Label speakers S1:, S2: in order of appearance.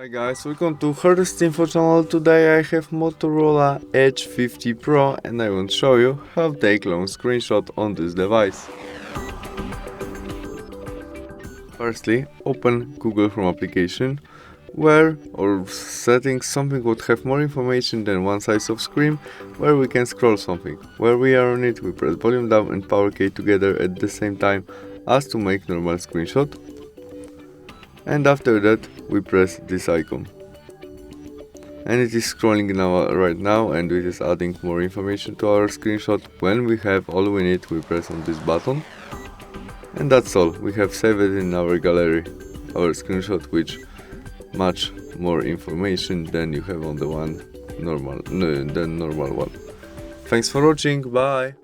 S1: Hi guys, welcome to HardReset.Info channel. Today I have Motorola Edge 50 Pro and I want to show you how to take long screenshot on this device. Firstly, open Google Chrome application where or settings something would have more information than one size of screen where we can scroll something. Where we are on it, we press volume down and power key together at the same time as to make normal screenshot. And after that we press this icon. And it is scrolling right now and it is adding more information to our screenshot. When we have all we need, we press on this button. And that's all. We have saved it in our gallery, our screenshot, which much more information than you have on the normal one. Thanks for watching, bye!